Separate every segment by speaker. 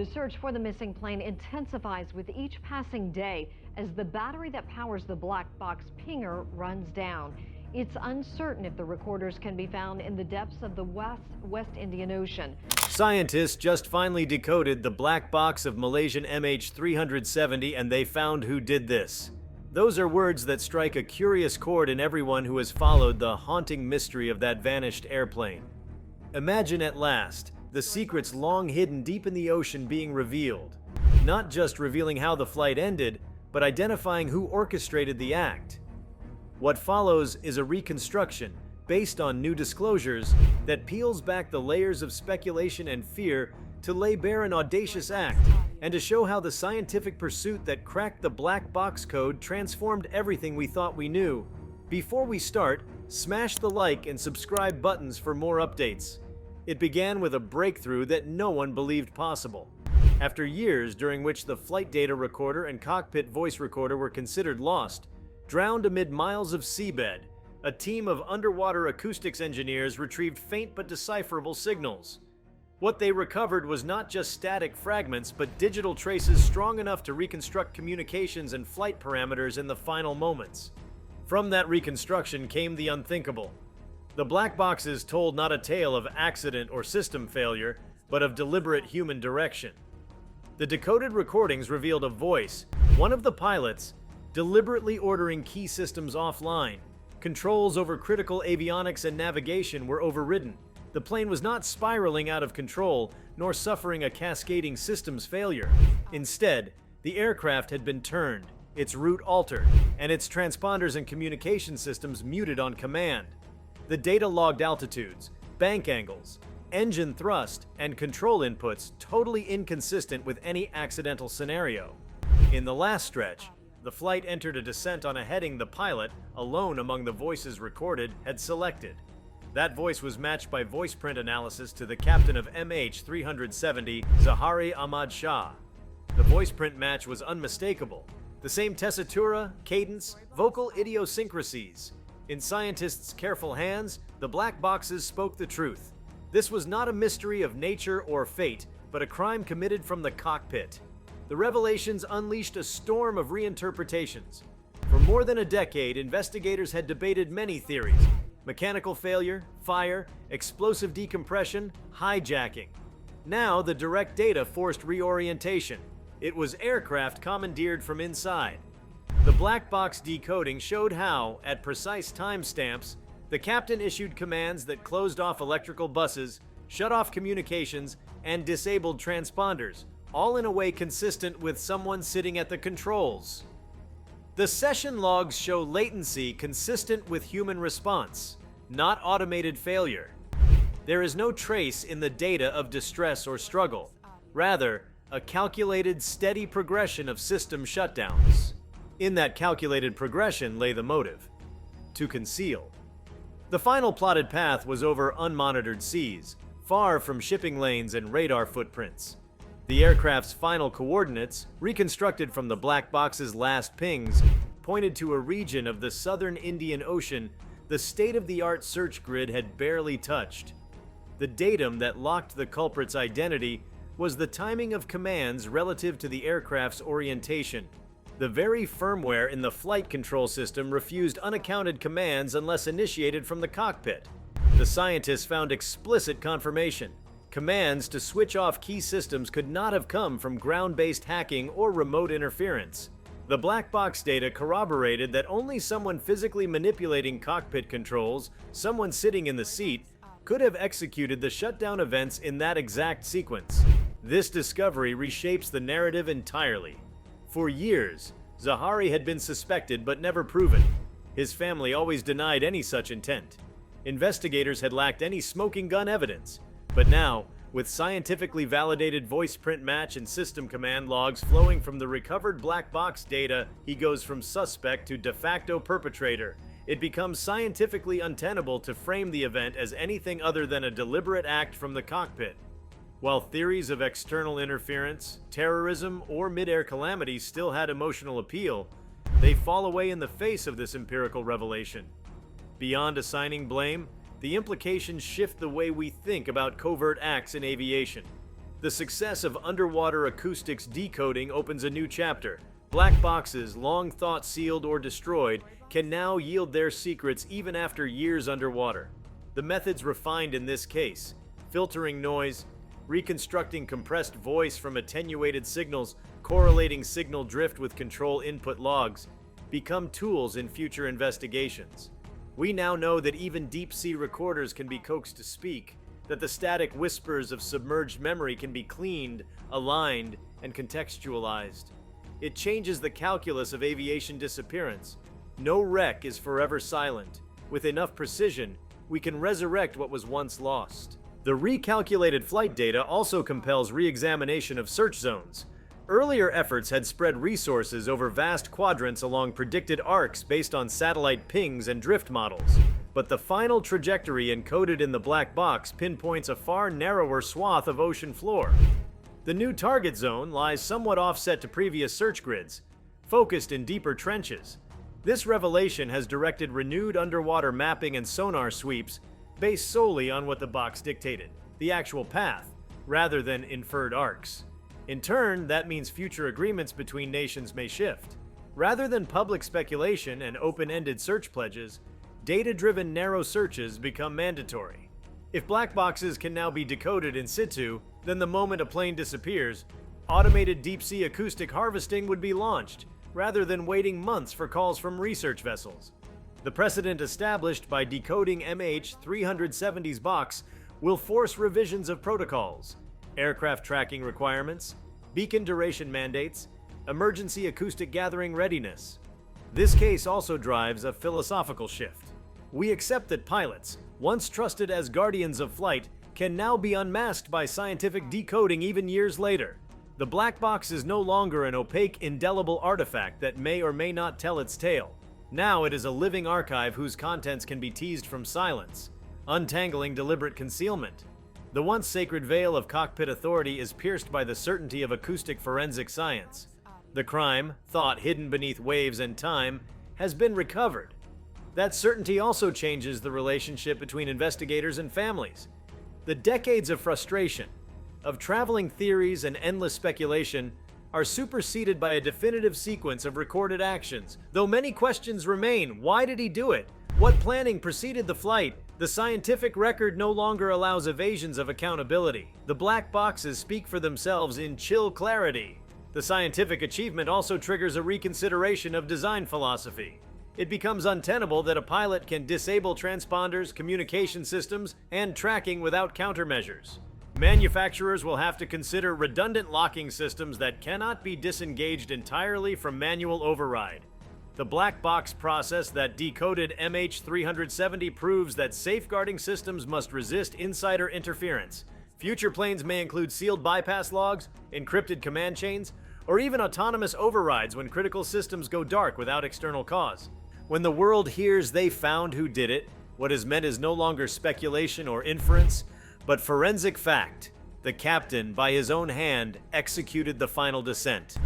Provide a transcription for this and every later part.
Speaker 1: The search for the missing plane intensifies with each passing day as the battery that powers the black box pinger runs down. It's uncertain if the recorders can be found in the depths of the West Indian Ocean.
Speaker 2: Scientists just finally decoded the black box of Malaysian MH370, and they found who did this. Those are words that strike a curious chord in everyone who has followed the haunting mystery of that vanished airplane. Imagine at last the secrets long hidden deep in the ocean being revealed. Not just revealing how the flight ended, but identifying who orchestrated the act. What follows is a reconstruction based on new disclosures that peels back the layers of speculation and fear to lay bare an audacious act and to show how the scientific pursuit that cracked the black box code transformed everything we thought we knew. Before we start, smash the like and subscribe buttons for more updates. It began with a breakthrough that no one believed possible. After years during which the flight data recorder and cockpit voice recorder were considered lost, drowned amid miles of seabed, a team of underwater acoustics engineers retrieved faint but decipherable signals. What they recovered was not just static fragments, but digital traces strong enough to reconstruct communications and flight parameters in the final moments. From that reconstruction came the unthinkable. The black boxes told not a tale of accident or system failure, but of deliberate human direction. The decoded recordings revealed a voice, one of the pilots, deliberately ordering key systems offline. Controls over critical avionics and navigation were overridden. The plane was not spiraling out of control, nor suffering a cascading systems failure. Instead, the aircraft had been turned, its route altered, and its transponders and communication systems muted on command. The data logged altitudes, bank angles, engine thrust, and control inputs totally inconsistent with any accidental scenario. In the last stretch, the flight entered a descent on a heading the pilot, alone among the voices recorded, had selected. That voice was matched by voice print analysis to the captain of MH370, Zahari Ahmad Shah. The voice print match was unmistakable. The same tessitura, cadence, vocal idiosyncrasies. In scientists' careful hands, the black boxes spoke the truth. This was not a mystery of nature or fate, but a crime committed from the cockpit. The revelations unleashed a storm of reinterpretations. For more than a decade, investigators had debated many theories: mechanical failure, fire, explosive decompression, hijacking. Now, the direct data forced reorientation. It was aircraft commandeered from inside. The black box decoding showed how, at precise timestamps, the captain issued commands that closed off electrical buses, shut off communications, and disabled transponders, all in a way consistent with someone sitting at the controls. The session logs show latency consistent with human response, not automated failure. There is no trace in the data of distress or struggle, rather, a calculated, steady progression of system shutdowns. In that calculated progression lay the motive: to conceal. The final plotted path was over unmonitored seas, far from shipping lanes and radar footprints. The aircraft's final coordinates, reconstructed from the black box's last pings, pointed to a region of the southern Indian Ocean the state-of-the-art search grid had barely touched. The datum that locked the culprit's identity was the timing of commands relative to the aircraft's orientation. The very firmware in the flight control system refused unaccounted commands unless initiated from the cockpit. The scientists found explicit confirmation. Commands to switch off key systems could not have come from ground-based hacking or remote interference. The black box data corroborated that only someone physically manipulating cockpit controls, someone sitting in the seat, could have executed the shutdown events in that exact sequence. This discovery reshapes the narrative entirely. For years, Zahari had been suspected but never proven. His family always denied any such intent. Investigators had lacked any smoking gun evidence. But now, with scientifically validated voice print match and system command logs flowing from the recovered black box data, he goes from suspect to de facto perpetrator. It becomes scientifically untenable to frame the event as anything other than a deliberate act from the cockpit. While theories of external interference, terrorism, or mid-air calamities still had emotional appeal, they fall away in the face of this empirical revelation. Beyond assigning blame, the implications shift the way we think about covert acts in aviation. The success of underwater acoustics decoding opens a new chapter. Black boxes, long thought sealed or destroyed, can now yield their secrets even after years underwater. The methods refined in this case, filtering noise, reconstructing compressed voice from attenuated signals, correlating signal drift with control input logs, become tools in future investigations. We now know that even deep-sea recorders can be coaxed to speak, that the static whispers of submerged memory can be cleaned, aligned, and contextualized. It changes the calculus of aviation disappearance. No wreck is forever silent. With enough precision, we can resurrect what was once lost. The recalculated flight data also compels re-examination of search zones. Earlier efforts had spread resources over vast quadrants along predicted arcs based on satellite pings and drift models. But the final trajectory encoded in the black box pinpoints a far narrower swath of ocean floor. The new target zone lies somewhat offset to previous search grids, focused in deeper trenches. This revelation has directed renewed underwater mapping and sonar sweeps based solely on what the box dictated, the actual path, rather than inferred arcs. In turn, that means future agreements between nations may shift. Rather than public speculation and open-ended search pledges, data-driven narrow searches become mandatory. If black boxes can now be decoded in situ, then the moment a plane disappears, automated deep-sea acoustic harvesting would be launched, rather than waiting months for calls from research vessels. The precedent established by decoding MH370's box will force revisions of protocols, aircraft tracking requirements, beacon duration mandates, emergency acoustic gathering readiness. This case also drives a philosophical shift. We accept that pilots, once trusted as guardians of flight, can now be unmasked by scientific decoding even years later. The black box is no longer an opaque, indelible artifact that may or may not tell its tale. Now it is a living archive whose contents can be teased from silence, untangling deliberate concealment. The once sacred veil of cockpit authority is pierced by the certainty of acoustic forensic science. The crime, thought hidden beneath waves and time, has been recovered. That certainty also changes the relationship between investigators and families. The decades of frustration, of traveling theories and endless speculation, are superseded by a definitive sequence of recorded actions. Though many questions remain, why did he do it? What planning preceded the flight? The scientific record no longer allows evasions of accountability. The black boxes speak for themselves in chill clarity. The scientific achievement also triggers a reconsideration of design philosophy. It becomes untenable that a pilot can disable transponders, communication systems, and tracking without countermeasures. Manufacturers will have to consider redundant locking systems that cannot be disengaged entirely from manual override. The black box process that decoded MH370 proves that safeguarding systems must resist insider interference. Future planes may include sealed bypass logs, encrypted command chains, or even autonomous overrides when critical systems go dark without external cause. When the world hears they found who did it, what is meant is no longer speculation or inference, but forensic fact. The captain, by his own hand, executed the final descent.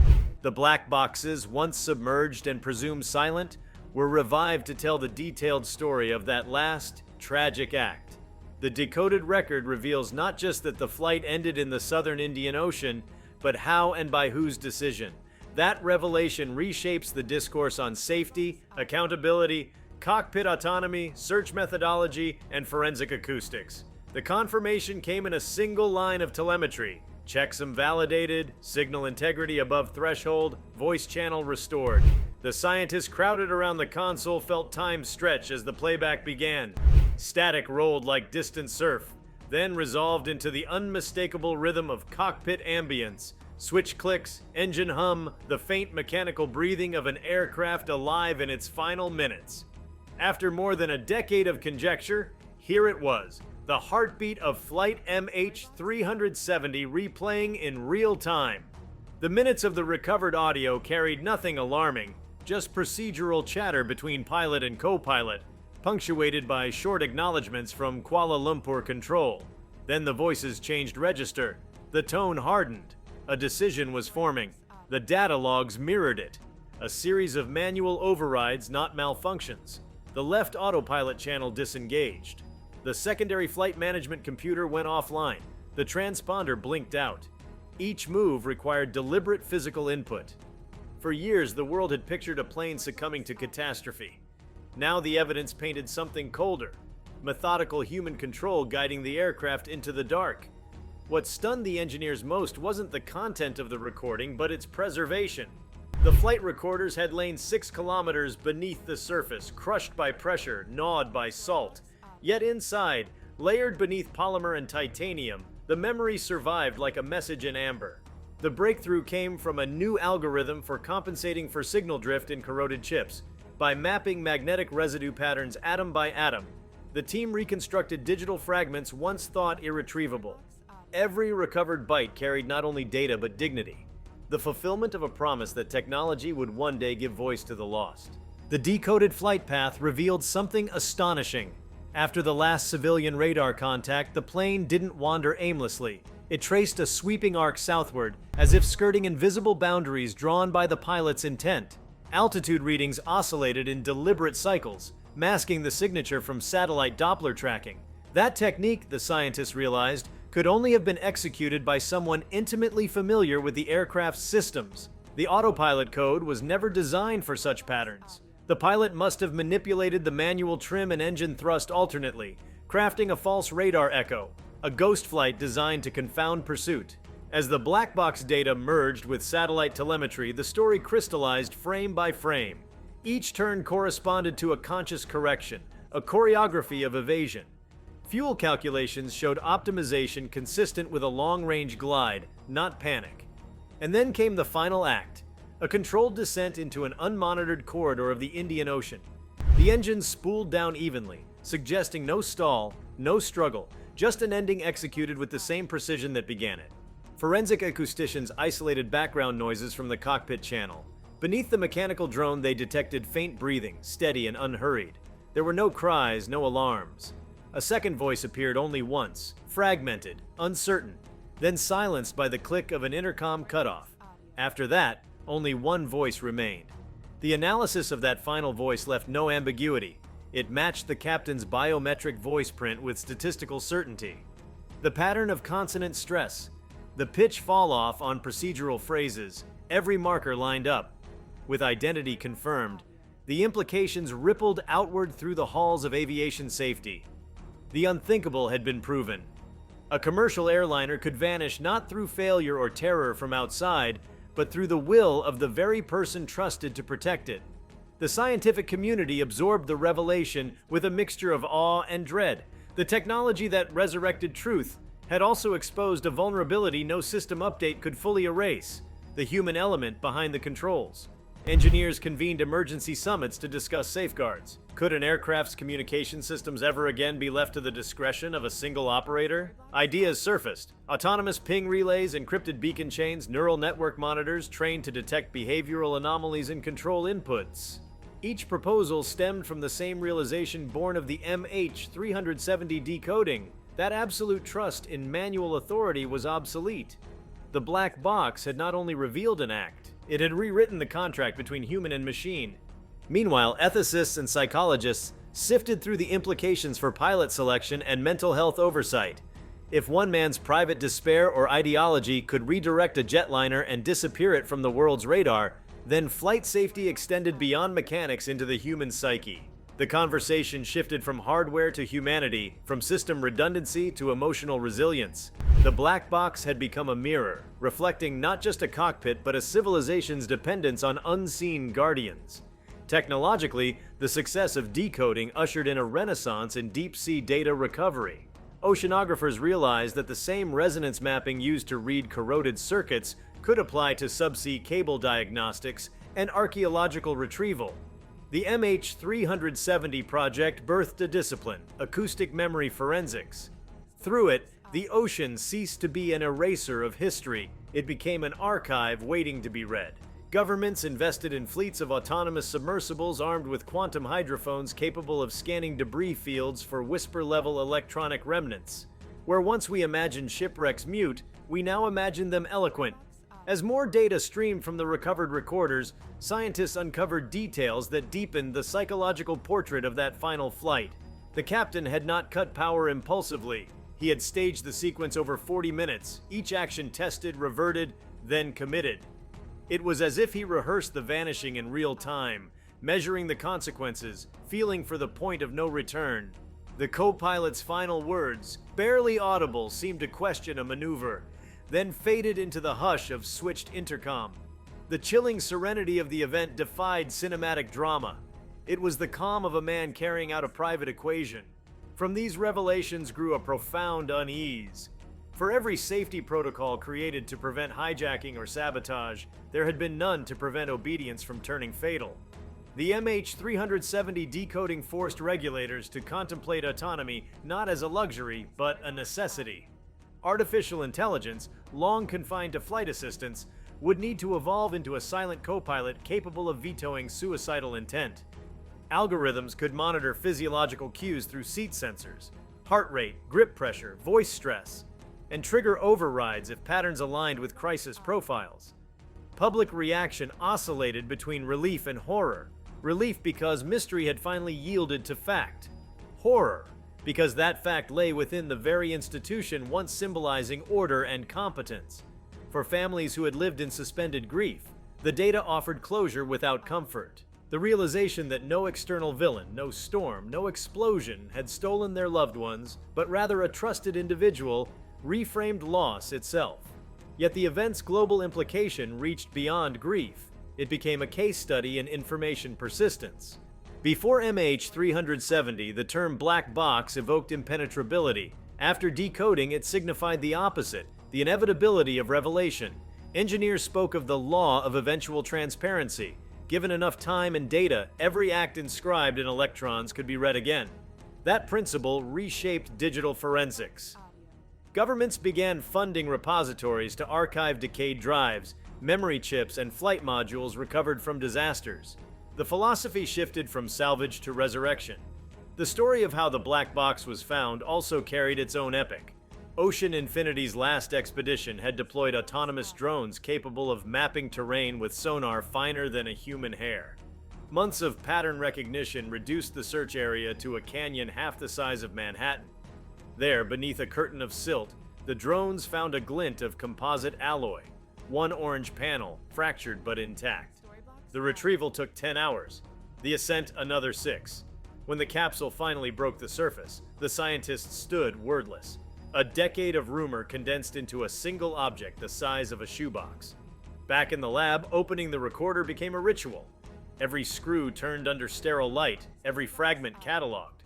Speaker 2: The black boxes, once submerged and presumed silent, were revived to tell the detailed story of that last, tragic act. The decoded record reveals not just that the flight ended in the southern Indian Ocean, but how and by whose decision. That revelation reshapes the discourse on safety, accountability, cockpit autonomy, search methodology, and forensic acoustics. The confirmation came in a single line of telemetry. Checksum validated, signal integrity above threshold, voice channel restored. The scientists crowded around the console felt time stretch as the playback began. Static rolled like distant surf, then resolved into the unmistakable rhythm of cockpit ambience. Switch clicks, engine hum, the faint mechanical breathing of an aircraft alive in its final minutes. After more than a decade of conjecture, here it was, the heartbeat of Flight MH370 replaying in real time. The minutes of the recovered audio carried nothing alarming, just procedural chatter between pilot and co-pilot, punctuated by short acknowledgments from Kuala Lumpur control. Then the voices changed register. The tone hardened. A decision was forming. The data logs mirrored it. A series of manual overrides, not malfunctions. The left autopilot channel disengaged. The secondary flight management computer went offline. The transponder blinked out. Each move required deliberate physical input. For years, the world had pictured a plane succumbing to catastrophe. Now the evidence painted something colder, methodical human control guiding the aircraft into the dark. What stunned the engineers most wasn't the content of the recording, but its preservation. The flight recorders had lain 6 kilometers beneath the surface, crushed by pressure, gnawed by salt. Yet inside, layered beneath polymer and titanium, the memory survived like a message in amber. The breakthrough came from a new algorithm for compensating for signal drift in corroded chips. By mapping magnetic residue patterns atom by atom, the team reconstructed digital fragments once thought irretrievable. Every recovered byte carried not only data but dignity, the fulfillment of a promise that technology would one day give voice to the lost. The decoded flight path revealed something astonishing. After the last civilian radar contact, the plane didn't wander aimlessly. It traced a sweeping arc southward, as if skirting invisible boundaries drawn by the pilot's intent. Altitude readings oscillated in deliberate cycles, masking the signature from satellite Doppler tracking. That technique, the scientists realized, could only have been executed by someone intimately familiar with the aircraft's systems. The autopilot code was never designed for such patterns. The pilot must have manipulated the manual trim and engine thrust alternately, crafting a false radar echo, a ghost flight designed to confound pursuit. As the black box data merged with satellite telemetry, the story crystallized frame by frame. Each turn corresponded to a conscious correction, a choreography of evasion. Fuel calculations showed optimization consistent with a long-range glide, not panic. And then came the final act, a controlled descent into an unmonitored corridor of the Indian Ocean. The engines spooled down evenly, suggesting no stall, no struggle, just an ending executed with the same precision that began it. Forensic acousticians isolated background noises from the cockpit channel. Beneath the mechanical drone, they detected faint breathing, steady and unhurried. There were no cries, no alarms. A second voice appeared only once, fragmented, uncertain, then silenced by the click of an intercom cutoff. After that, only one voice remained. The analysis of that final voice left no ambiguity. It matched the captain's biometric voice print with statistical certainty. The pattern of consonant stress, the pitch fall-off on procedural phrases, every marker lined up. With identity confirmed, the implications rippled outward through the halls of aviation safety. The unthinkable had been proven. A commercial airliner could vanish not through failure or terror from outside, but through the will of the very person trusted to protect it. The scientific community absorbed the revelation with a mixture of awe and dread. The technology that resurrected truth had also exposed a vulnerability no system update could fully erase: the human element behind the controls. Engineers convened emergency summits to discuss safeguards. Could an aircraft's communication systems ever again be left to the discretion of a single operator? Ideas surfaced: autonomous ping relays, encrypted beacon chains, neural network monitors trained to detect behavioral anomalies in control inputs. Each proposal stemmed from the same realization born of the MH370 decoding: that absolute trust in manual authority was obsolete. The black box had not only revealed an act, it had rewritten the contract between human and machine. Meanwhile, ethicists and psychologists sifted through the implications for pilot selection and mental health oversight. If one man's private despair or ideology could redirect a jetliner and disappear it from the world's radar, then flight safety extended beyond mechanics into the human psyche. The conversation shifted from hardware to humanity, from system redundancy to emotional resilience. The black box had become a mirror, reflecting not just a cockpit but a civilization's dependence on unseen guardians. Technologically, the success of decoding ushered in a renaissance in deep-sea data recovery. Oceanographers realized that the same resonance mapping used to read corroded circuits could apply to subsea cable diagnostics and archaeological retrieval. The MH370 project birthed a discipline: acoustic memory forensics. Through it, the ocean ceased to be an eraser of history. It became an archive waiting to be read. Governments invested in fleets of autonomous submersibles armed with quantum hydrophones capable of scanning debris fields for whisper-level electronic remnants. Where once we imagined shipwrecks mute, we now imagine them eloquent. As more data streamed from the recovered recorders, scientists uncovered details that deepened the psychological portrait of that final flight. The captain had not cut power impulsively. He had staged the sequence over 40 minutes, each action tested, reverted, then committed. It was as if he rehearsed the vanishing in real time, measuring the consequences, feeling for the point of no return. The co-pilot's final words, barely audible, seemed to question a maneuver, then faded into the hush of switched intercom. The chilling serenity of the event defied cinematic drama. It was the calm of a man carrying out a private equation. From these revelations grew a profound unease. For every safety protocol created to prevent hijacking or sabotage, there had been none to prevent obedience from turning fatal. The MH370 decoding forced regulators to contemplate autonomy not as a luxury, but a necessity. Artificial intelligence, long confined to flight assistants, would need to evolve into a silent co-pilot capable of vetoing suicidal intent. Algorithms could monitor physiological cues through seat sensors, heart rate, grip pressure, voice stress, and trigger overrides if patterns aligned with crisis profiles. Public reaction oscillated between relief and horror. Relief because mystery had finally yielded to fact. Horror because that fact lay within the very institution once symbolizing order and competence. For families who had lived in suspended grief, the data offered closure without comfort. The realization that no external villain, no storm, no explosion had stolen their loved ones, but rather a trusted individual, reframed loss itself. Yet the event's global implication reached beyond grief. It became a case study in information persistence. Before MH370, the term black box evoked impenetrability. After decoding, it signified the opposite, the inevitability of revelation. Engineers spoke of the law of eventual transparency. Given enough time and data, every act inscribed in electrons could be read again. That principle reshaped digital forensics. Governments began funding repositories to archive decayed drives, memory chips, and flight modules recovered from disasters. The philosophy shifted from salvage to resurrection. The story of how the black box was found also carried its own epic. Ocean Infinity's last expedition had deployed autonomous drones capable of mapping terrain with sonar finer than a human hair. Months of pattern recognition reduced the search area to a canyon half the size of Manhattan. There, beneath a curtain of silt, the drones found a glint of composite alloy, one orange panel, fractured but intact. The retrieval took 10 hours, the ascent another 6. When the capsule finally broke the surface, the scientists stood wordless. A decade of rumor condensed into a single object the size of a shoebox. Back in the lab, opening the recorder became a ritual. Every screw turned under sterile light, every fragment cataloged.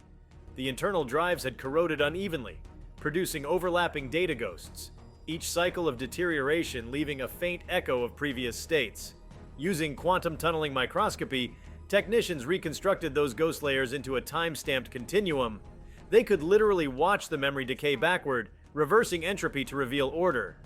Speaker 2: The internal drives had corroded unevenly, producing overlapping data ghosts, each cycle of deterioration leaving a faint echo of previous states. Using quantum tunneling microscopy, technicians reconstructed those ghost layers into a time-stamped continuum. They could literally watch the memory decay backward, reversing entropy to reveal order.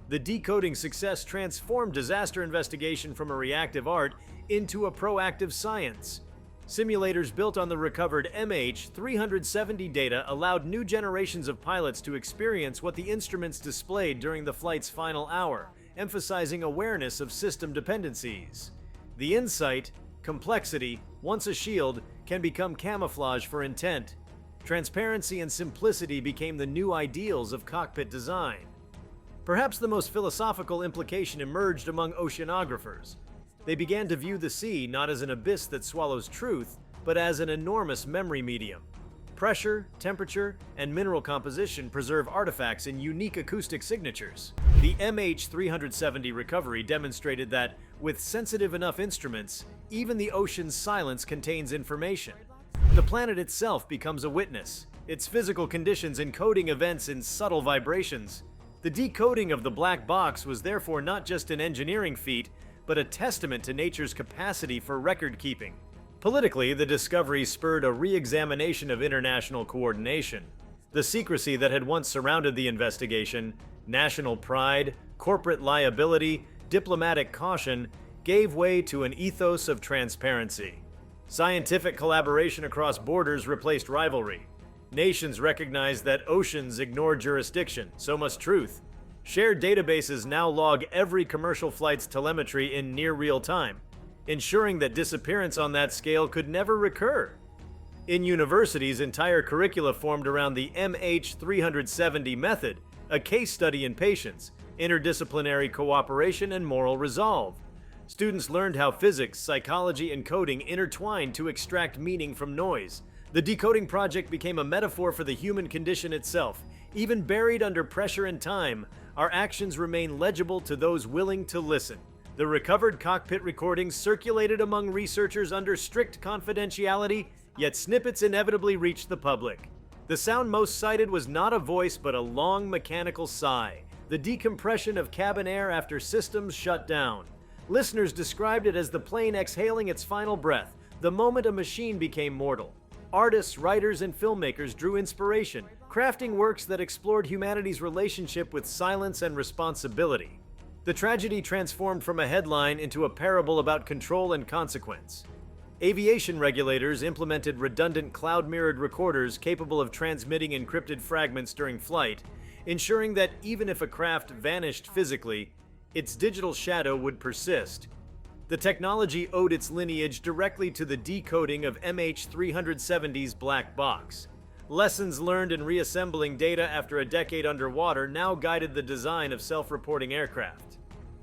Speaker 2: The decoding success transformed disaster investigation from a reactive art into a proactive science. Simulators built on the recovered MH370 data allowed new generations of pilots to experience what the instruments displayed during the flight's final hour, emphasizing awareness of system dependencies. The insight, complexity, once a shield, can become camouflage for intent. Transparency and simplicity became the new ideals of cockpit design. Perhaps the most philosophical implication emerged among oceanographers. They began to view the sea not as an abyss that swallows truth, but as an enormous memory medium. Pressure, temperature, and mineral composition preserve artifacts in unique acoustic signatures. The MH370 recovery demonstrated that, with sensitive enough instruments, even the ocean's silence contains information. The planet itself becomes a witness, its physical conditions encoding events in subtle vibrations. The decoding of the black box was therefore not just an engineering feat, but a testament to nature's capacity for record-keeping. Politically, the discovery spurred a re-examination of international coordination. The secrecy that had once surrounded the investigation, national pride, corporate liability, diplomatic caution, gave way to an ethos of transparency. Scientific collaboration across borders replaced rivalry. Nations recognized that oceans ignore jurisdiction, so must truth. Shared databases now log every commercial flight's telemetry in near real time, ensuring that disappearance on that scale could never recur. In universities, entire curricula formed around the MH370 method, a case study in patience, interdisciplinary cooperation, and moral resolve. Students learned how physics, psychology, and coding intertwined to extract meaning from noise. The decoding project became a metaphor for the human condition itself. Even buried under pressure and time, our actions remain legible to those willing to listen. The recovered cockpit recordings circulated among researchers under strict confidentiality, yet snippets inevitably reached the public. The sound most cited was not a voice but a long mechanical sigh, the decompression of cabin air after systems shut down. Listeners described it as the plane exhaling its final breath, the moment a machine became mortal. Artists, writers, and filmmakers drew inspiration, crafting works that explored humanity's relationship with silence and responsibility. The tragedy transformed from a headline into a parable about control and consequence. Aviation regulators implemented redundant cloud-mirrored recorders capable of transmitting encrypted fragments during flight, ensuring that even if a craft vanished physically, its digital shadow would persist. The technology owed its lineage directly to the decoding of MH370's black box. Lessons learned in reassembling data after a decade underwater now guided the design of self-reporting aircraft.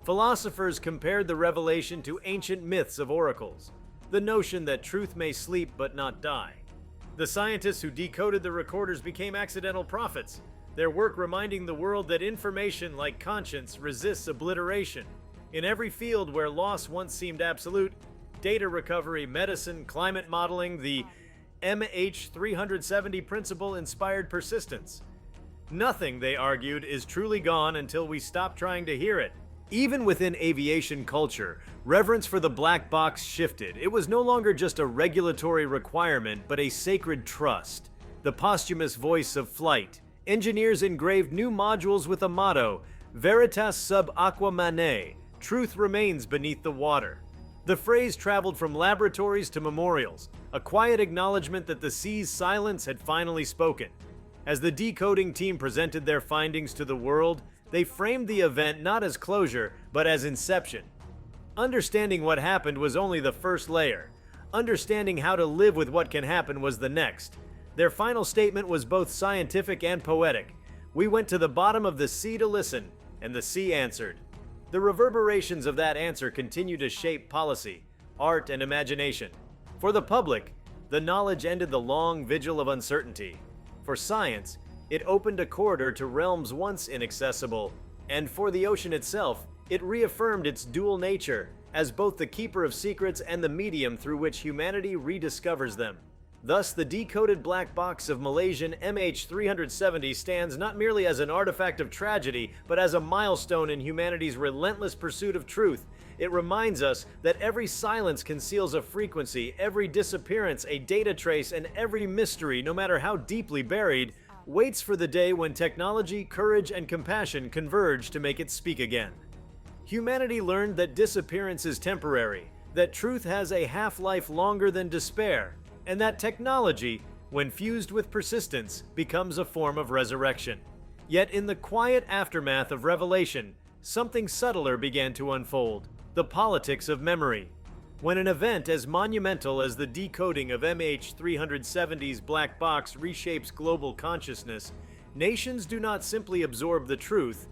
Speaker 2: Philosophers compared the revelation to ancient myths of oracles, the notion that truth may sleep but not die. The scientists who decoded the recorders became accidental prophets, their work reminding the world that information, like conscience, resists obliteration. In every field where loss once seemed absolute, data recovery, medicine, climate modeling, the MH370 principle inspired persistence. Nothing, they argued, is truly gone until we stop trying to hear it. Even within aviation culture, reverence for the black box shifted. It was no longer just a regulatory requirement, but a sacred trust. The posthumous voice of flight. Engineers engraved new modules with a motto, Veritas sub aqua mane, truth remains beneath the water. The phrase traveled from laboratories to memorials, a quiet acknowledgement that the sea's silence had finally spoken. As the decoding team presented their findings to the world, they framed the event not as closure, but as inception. Understanding what happened was only the first layer. Understanding how to live with what can happen was the next. Their final statement was both scientific and poetic. We went to the bottom of the sea to listen, and the sea answered. The reverberations of that answer continue to shape policy, art, and imagination. For the public, the knowledge ended the long vigil of uncertainty. For science, it opened a corridor to realms once inaccessible, and for the ocean itself, it reaffirmed its dual nature as both the keeper of secrets and the medium through which humanity rediscovers them. Thus, the decoded black box of Malaysian MH370 stands not merely as an artifact of tragedy, but as a milestone in humanity's relentless pursuit of truth. It reminds us that every silence conceals a frequency, every disappearance a data trace, and every mystery, no matter how deeply buried, waits for the day when technology, courage, and compassion converge to make it speak again. Humanity learned that disappearance is temporary, that truth has a half-life longer than despair, and that technology, when fused with persistence, becomes a form of resurrection. Yet in the quiet aftermath of revelation, something subtler began to unfold: the politics of memory. When an event as monumental as the decoding of MH370's black box reshapes global consciousness, nations do not simply absorb the truth,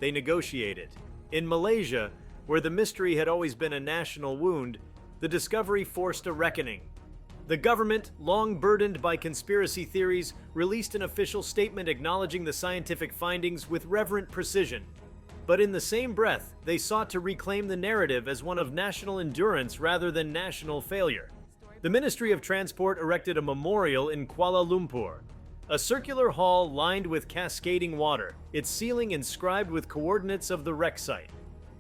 Speaker 2: they negotiate it. In Malaysia, where the mystery had always been a national wound, the discovery forced a reckoning. The government, long burdened by conspiracy theories, released an official statement acknowledging the scientific findings with reverent precision. But in the same breath, they sought to reclaim the narrative as one of national endurance rather than national failure. The Ministry of Transport erected a memorial in Kuala Lumpur, a circular hall lined with cascading water, its ceiling inscribed with coordinates of the wreck site.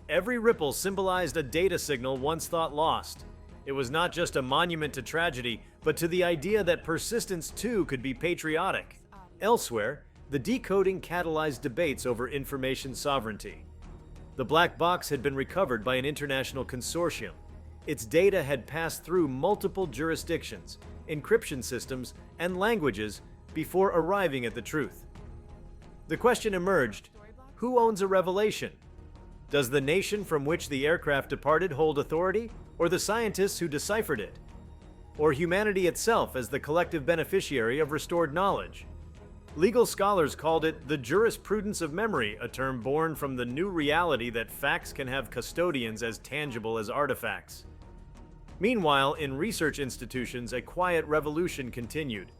Speaker 2: Every ripple symbolized a data signal once thought lost. It was not just a monument to tragedy, but to the idea that persistence too could be patriotic. Elsewhere, the decoding catalyzed debates over information sovereignty. The black box had been recovered by an international consortium. Its data had passed through multiple jurisdictions, encryption systems, and languages before arriving at the truth. The question emerged: who owns a revelation? Does the nation from which the aircraft departed hold authority, or the scientists who deciphered it? or humanity itself as the collective beneficiary of restored knowledge. Legal scholars called it the jurisprudence of memory, a term born from the new reality that facts can have custodians as tangible as artifacts. Meanwhile, in research institutions, a quiet revolution continued.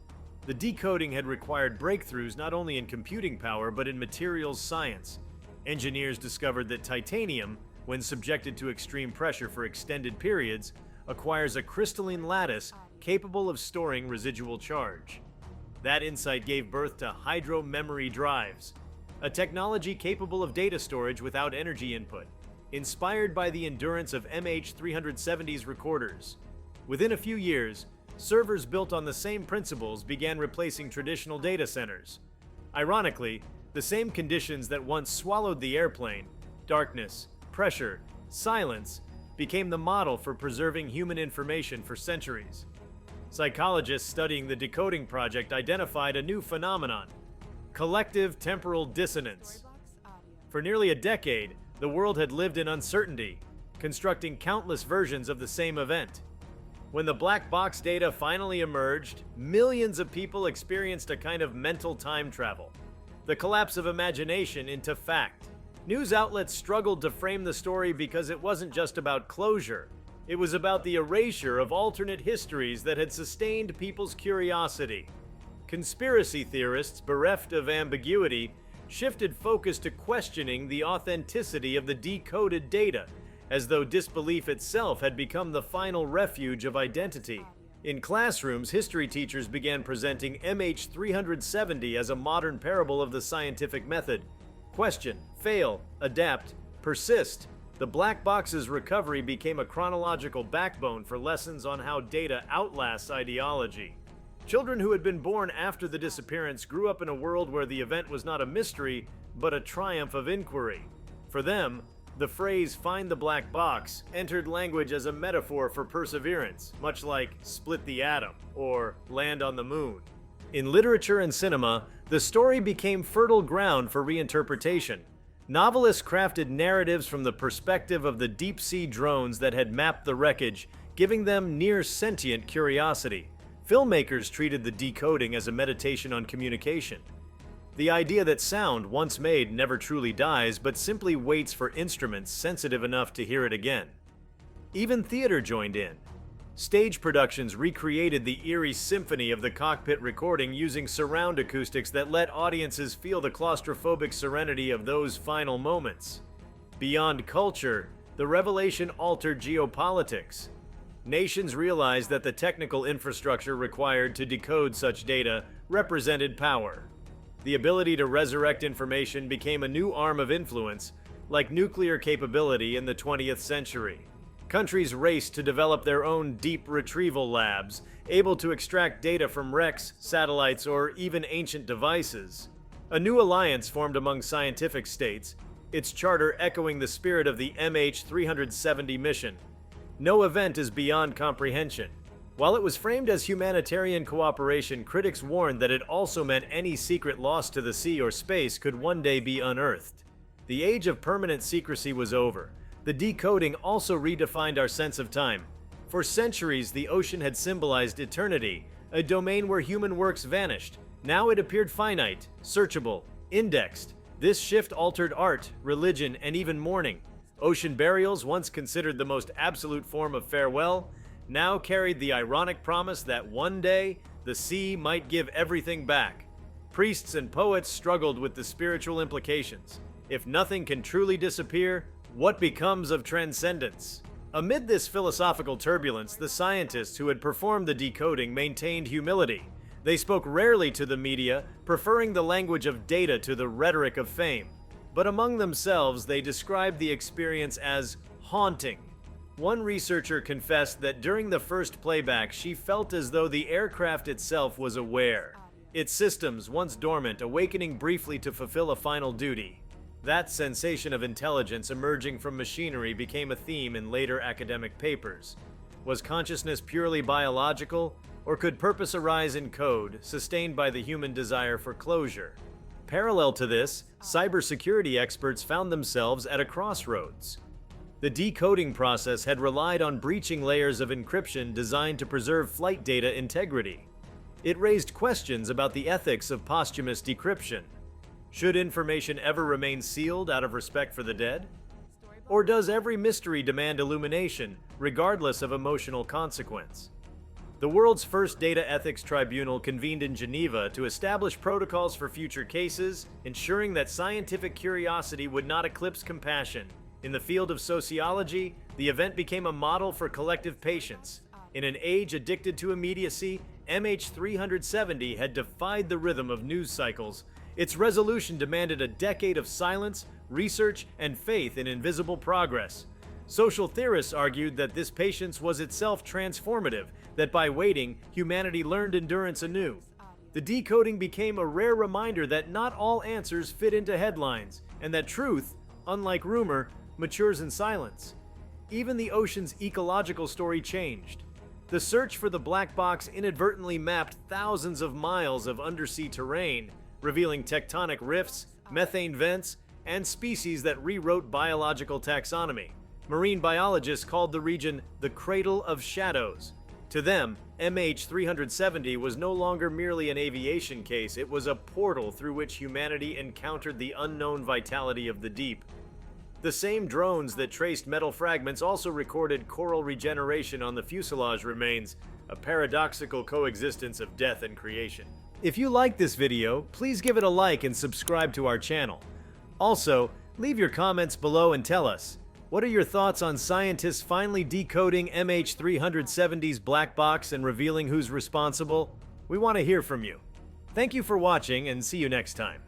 Speaker 2: The decoding had required breakthroughs not only in computing power but in materials science. Engineers discovered that titanium, when subjected to extreme pressure for extended periods, acquires a crystalline lattice capable of storing residual charge. That insight gave birth to hydro-memory drives, a technology capable of data storage without energy input, inspired by the endurance of MH370's recorders. Within a few years, servers built on the same principles began replacing traditional data centers. Ironically, the same conditions that once swallowed the airplane, darkness, pressure, silence, became the model for preserving human information for centuries. Psychologists studying the decoding project identified a new phenomenon: collective temporal dissonance. For nearly a decade, the world had lived in uncertainty, constructing countless versions of the same event. When the black box data finally emerged, millions of people experienced a kind of mental time travel, the collapse of imagination into fact. News outlets struggled to frame the story because it wasn't just about closure. It was about the erasure of alternate histories that had sustained people's curiosity. Conspiracy theorists, bereft of ambiguity, shifted focus to questioning the authenticity of the decoded data, as though disbelief itself had become the final refuge of identity. In classrooms, history teachers began presenting MH370 as a modern parable of the scientific method. Question, fail, adapt, persist. The black box's recovery became a chronological backbone for lessons on how data outlasts ideology. Children who had been born after the disappearance grew up in a world where the event was not a mystery, but a triumph of inquiry. For them, the phrase "find the black box" entered language as a metaphor for perseverance, much like "split the atom" or "land on the moon." In literature and cinema, the story became fertile ground for reinterpretation. Novelists crafted narratives from the perspective of the deep-sea drones that had mapped the wreckage, giving them near-sentient curiosity. Filmmakers treated the decoding as a meditation on communication. The idea that sound, once made, never truly dies, but simply waits for instruments sensitive enough to hear it again. Even theater joined in. Stage productions recreated the eerie symphony of the cockpit recording using surround acoustics that let audiences feel the claustrophobic serenity of those final moments. Beyond culture, the revelation altered geopolitics. Nations realized that the technical infrastructure required to decode such data represented power. The ability to resurrect information became a new arm of influence, like nuclear capability in the 20th century. Countries raced to develop their own deep retrieval labs, able to extract data from wrecks, satellites, or even ancient devices. A new alliance formed among scientific states, its charter echoing the spirit of the MH370 mission. No event is beyond comprehension. While it was framed as humanitarian cooperation, critics warned that it also meant any secret lost to the sea or space could one day be unearthed. The age of permanent secrecy was over. The decoding also redefined our sense of time. For centuries, the ocean had symbolized eternity, a domain where human works vanished. Now it appeared finite, searchable, indexed. This shift altered art, religion, and even mourning. Ocean burials, once considered the most absolute form of farewell, now carried the ironic promise that one day, the sea might give everything back. Priests and poets struggled with the spiritual implications. If nothing can truly disappear, what becomes of transcendence? Amid this philosophical turbulence, the scientists who had performed the decoding maintained humility. They spoke rarely to the media, preferring the language of data to the rhetoric of fame. But among themselves, they described the experience as haunting. One researcher confessed that during the first playback, she felt as though the aircraft itself was aware, its systems, once dormant, awakening briefly to fulfill a final duty. That sensation of intelligence emerging from machinery became a theme in later academic papers. Was consciousness purely biological, or could purpose arise in code, sustained by the human desire for closure? Parallel to this, cybersecurity experts found themselves at a crossroads. The decoding process had relied on breaching layers of encryption designed to preserve flight data integrity. It raised questions about the ethics of posthumous decryption. Should information ever remain sealed out of respect for the dead? Or does every mystery demand illumination, regardless of emotional consequence? The world's first data ethics tribunal convened in Geneva to establish protocols for future cases, ensuring that scientific curiosity would not eclipse compassion. In the field of sociology, the event became a model for collective patience. In an age addicted to immediacy, MH370 had defied the rhythm of news cycles. Its resolution demanded a decade of silence, research, and faith in invisible progress. Social theorists argued that this patience was itself transformative, that by waiting, humanity learned endurance anew. The decoding became a rare reminder that not all answers fit into headlines, and that truth, unlike rumor, matures in silence. Even the ocean's ecological story changed. The search for the black box inadvertently mapped thousands of miles of undersea terrain, revealing tectonic rifts, methane vents, and species that rewrote biological taxonomy. Marine biologists called the region the Cradle of Shadows. To them, MH370 was no longer merely an aviation case, it was a portal through which humanity encountered the unknown vitality of the deep. The same drones that traced metal fragments also recorded coral regeneration on the fuselage remains, a paradoxical coexistence of death and creation. If you liked this video, please give it a like and subscribe to our channel. Also, leave your comments below and tell us, what are your thoughts on scientists finally decoding MH370's black box and revealing who's responsible? We want to hear from you. Thank you for watching and see you next time.